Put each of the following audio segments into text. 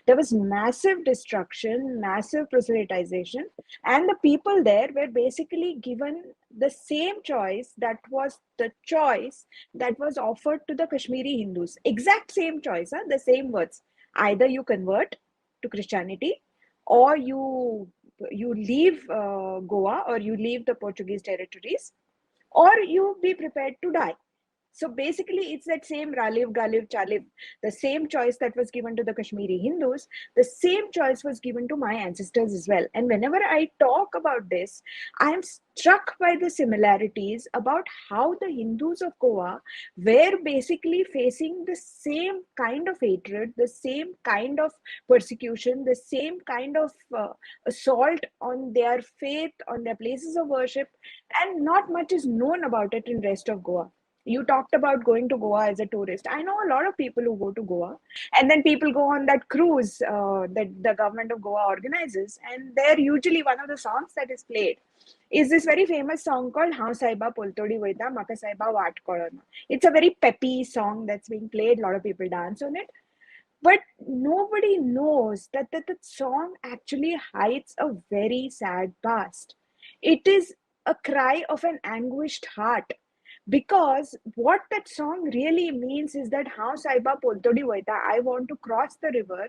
There was massive destruction, massive proselytization, and the people there were basically given the same choice that was the choice that was offered to the Kashmiri Hindus. Exact same choice, huh? The same words. Either you convert to Christianity, or you leave Goa, or you leave the Portuguese territories, or you be prepared to die. So basically, it's that same Raliv, Galiv, Chaliv, the same choice that was given to the Kashmiri Hindus, the same choice was given to my ancestors as well. And whenever I talk about this, I am struck by the similarities about how the Hindus of Goa were basically facing the same kind of hatred, the same kind of persecution, the same kind of assault on their faith, on their places of worship, and not much is known about it in rest of Goa. You talked about going to Goa as a tourist. I know a lot of people who go to Goa, and then people go on that cruise that the government of Goa organizes, and there usually one of the songs that is played is this very famous song called "How Saiba Poltodi Vaita Maka Saiba Wat Korona." It's a very peppy song that's being played. A lot of people dance on it, but nobody knows that song actually hides a very sad past. It is a cry of an anguished heart, because what that song really means is that how Saiba Poltodi Vaita, I want to cross the river.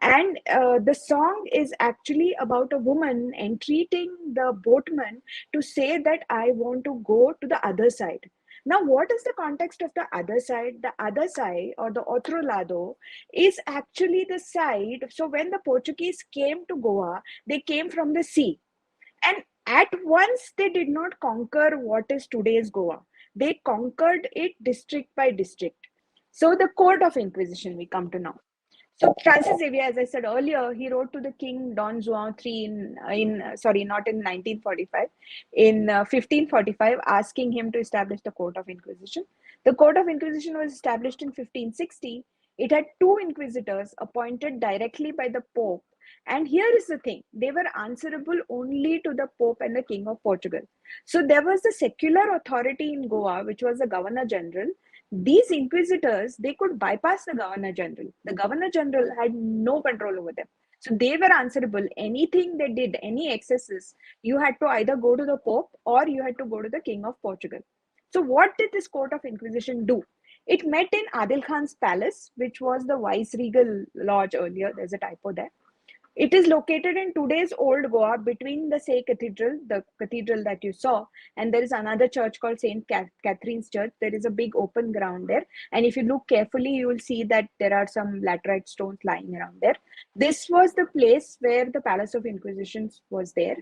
And the song is actually about a woman entreating the boatman to say that I want to go to the other side. Now, what is the context of the other side? The other side, or the otro lado, is actually the side. So when the Portuguese came to Goa, they came from the sea. And at once, they did not conquer what is today's Goa. They conquered it district by district. So the Court of Inquisition we come to now. So Francis Xavier, as I said earlier, he wrote to the King Don Juan III not in 1945, in 1545, asking him to establish the Court of Inquisition. The Court of Inquisition was established in 1560. It had two inquisitors appointed directly by the Pope. And here is the thing, they were answerable only to the Pope and the King of Portugal. So there was the secular authority in Goa, which was the Governor General. These inquisitors, they could bypass the Governor General. The Governor General had no control over them. So they were answerable. Anything they did, any excesses, you had to either go to the Pope or you had to go to the King of Portugal. So what did this Court of Inquisition do? It met in Adil Khan's palace, which was the Viceregal Lodge earlier. There's a typo there. It is located in today's Old Goa between the Say Cathedral, the cathedral that you saw, and there is another church called St. Catherine's Church. There is a big open ground there. And if you look carefully, you will see that there are some laterite stones lying around there. This was the place where the Palace of Inquisition was there.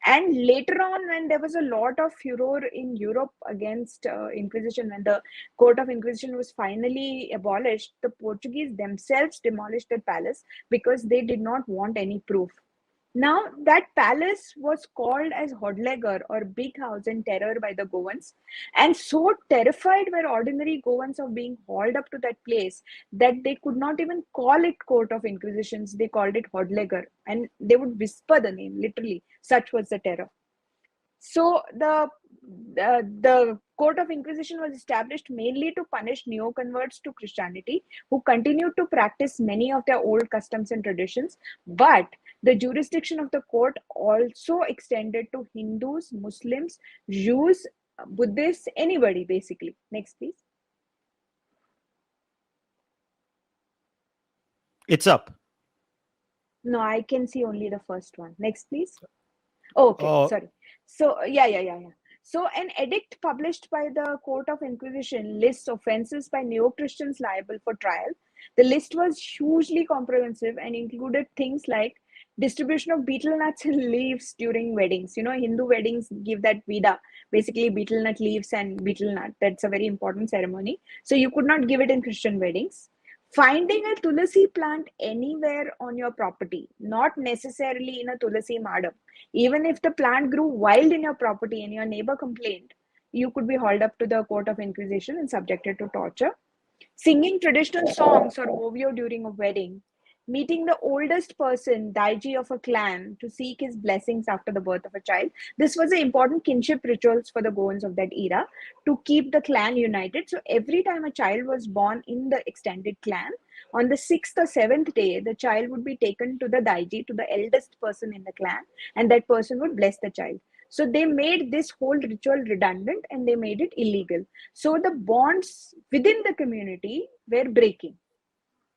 And later on, when there was a lot of furor in Europe against Inquisition, when the Court of Inquisition was finally abolished, the Portuguese themselves demolished the palace because they did not want any proof. Now, that palace was called as Hodlegar, or Big House in Terror, by the Goans. And so terrified were ordinary Goans of being hauled up to that place that they could not even call it Court of Inquisitions. They called it Hodlegar. And they would whisper the name, literally. Such was the terror. So the Court of Inquisition was established mainly to punish neo-converts to Christianity who continued to practice many of their old customs and traditions. But the jurisdiction of the court also extended to Hindus, Muslims, Jews, Buddhists, anybody basically. Next, please. It's up. No, I can see only the first one. Next, please. Oh, okay, sorry. So, yeah. So, an edict published by the Court of Inquisition lists offenses by neo-Christians liable for trial. The list was hugely comprehensive and included things like distribution of betel nuts and leaves during weddings. You know, Hindu weddings give that vida, basically betel nut leaves and betel nut. That's a very important ceremony. So, you could not give it in Christian weddings. Finding a tulasi plant anywhere on your property, not necessarily in a tulasi madam. Even if the plant grew wild in your property and your neighbor complained, you could be hauled up to the Court of Inquisition and subjected to torture. Singing traditional songs or ovio during a wedding, meeting the oldest person, Daiji of a clan, to seek his blessings after the birth of a child. This was an important kinship rituals for the Goans of that era to keep the clan united. So every time a child was born in the extended clan, on the sixth or seventh day, the child would be taken to the Daiji, to the eldest person in the clan, and that person would bless the child. So they made this whole ritual redundant and they made it illegal. So the bonds within the community were breaking.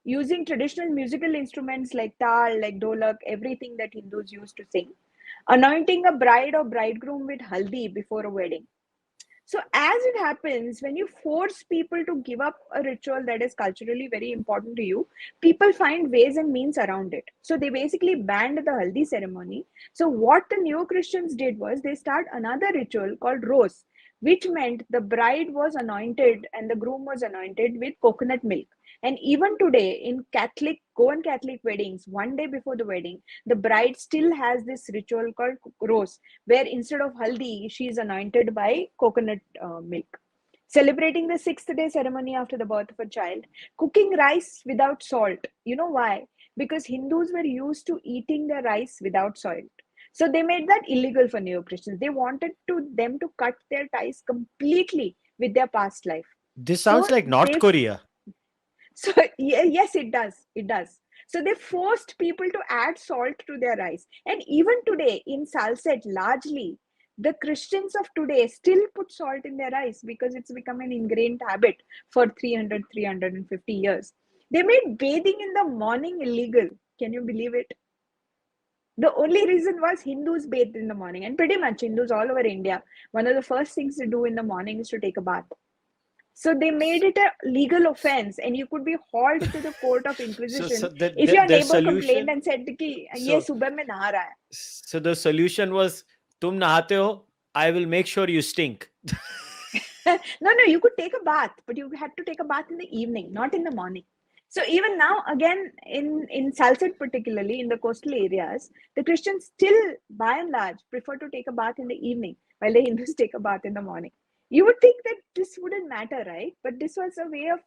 Using traditional musical instruments like tal, like dholak, everything that Hindus used to sing, anointing a bride or bridegroom with haldi before a wedding. So, as it happens, when you force people to give up a ritual that is culturally very important to you, people find ways and means around it. So, they basically banned the haldi ceremony. So, what the neo Christians did was they start another ritual called rose, which meant the bride was anointed and the groom was anointed with coconut milk. And even today, in Catholic, Goan Catholic weddings, one day before the wedding, the bride still has this ritual called rose, where instead of haldi, she is anointed by coconut milk. Celebrating the sixth day ceremony after the birth of a child, cooking rice without salt. You know why? Because Hindus were used to eating the rice without salt. So they made that illegal for neo Christians. They wanted them to cut their ties completely with their past life. This So sounds like North they Korea. so yes, it does. It does. So they forced people to add salt to their rice. And even today in Salset, largely, the Christians of today still put salt in their rice because it's become an ingrained habit for 300, 350 years. They made bathing in the morning illegal. Can you believe it? The only reason was Hindus bathed in the morning. And pretty much Hindus all over India, one of the first things to do in the morning is to take a bath. So they made it a legal offense, and you could be hauled to the court of So Inquisition if your the neighbor complained solution. and said कि ये So सुबह में नहा रहा है. the solution was, तुम नहाते हो, I will make sure you stink. No, you could take a bath, but you had to take a bath in the evening, not in the morning. So even now, again, in Salsett particularly, in the coastal areas, the Christians still, by and large, prefer to take a bath in the evening, while the Hindus take a bath in the morning. You would think that this wouldn't matter, right? But this was a way of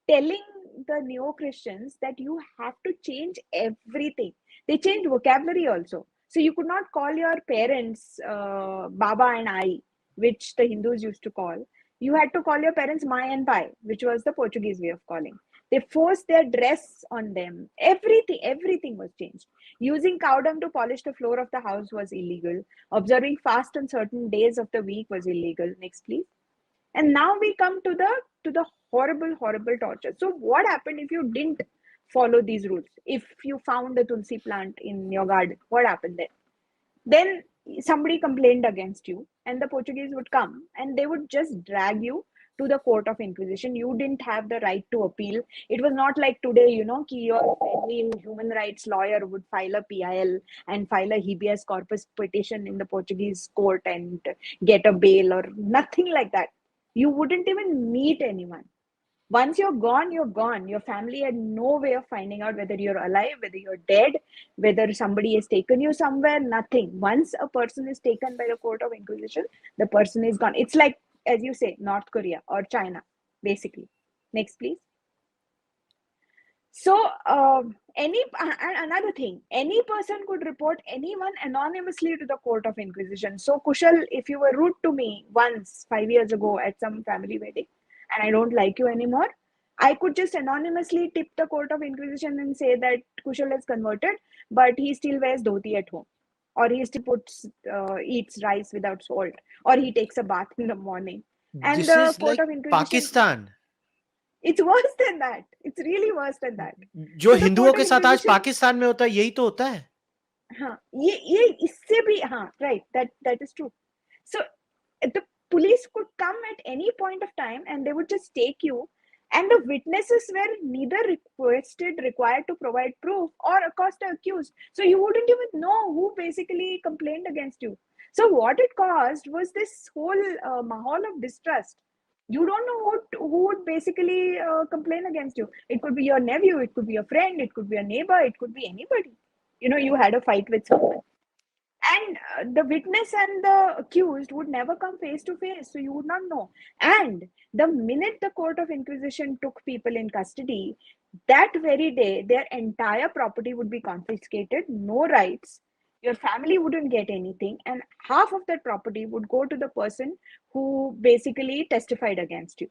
telling the neo Christians that you have to change everything. They changed vocabulary also. So you could not call your parents Baba and I, which the Hindus used to call. You had to call your parents Mai and Pai, which was the Portuguese way of calling. They forced their dress on them. Everything was changed. Using cow dung to polish the floor of the house was illegal. Observing fast on certain days of the week was illegal. Next, please. And now we come to the horrible torture. So what happened if you didn't follow these rules? If you found a tulsi plant in your garden, what happened then somebody complained against you, and the Portuguese would come and they would just drag you to the court of Inquisition. You didn't have the right to appeal. It was not like today, ki your friendly human rights lawyer would file a PIL and file a habeas corpus petition in the Portuguese court and get a bail or nothing like that. You wouldn't even meet anyone. Once you're gone, you're gone. Your family had no way of finding out whether you're alive, whether you're dead, whether somebody has taken you somewhere, nothing. Once a person is taken by the court of Inquisition, the person is gone. It's like, as you say, North Korea or China, basically. Next, please. So, and another thing, any person could report anyone anonymously to the court of Inquisition. So, Kushal, if you were rude to me once 5 years ago at some family wedding, and I don't like you anymore, I could just anonymously tip the court of Inquisition and say that Kushal has converted, but he still wears dhoti at home, or he still eats rice without salt, or he takes a bath in the morning, and This the is court like of Inquisition. Pakistan. It's worse than that. It's really worse than that. जो So the हिंदुओं court of के साथ आज Inquisition. Pakistan में होता है, यही तो होता है. हाँ ये इससे भी हाँ right that is true. So the police could come at any point of time and they would just take you, and the witnesses were neither required to provide proof or accost the accused, so you wouldn't even know who basically complained against you. So what it caused was this whole mahal of distrust. You don't know who would basically complain against you. It could be your nephew, it could be a friend, it could be a neighbor, it could be anybody. You had a fight with someone, and the witness and the accused would never come face to face, so you would not know. And the minute the court of Inquisition took people in custody, that very day, their entire property would be confiscated, no rights. Your family wouldn't get anything, and half of that property would go to the person who basically testified against you.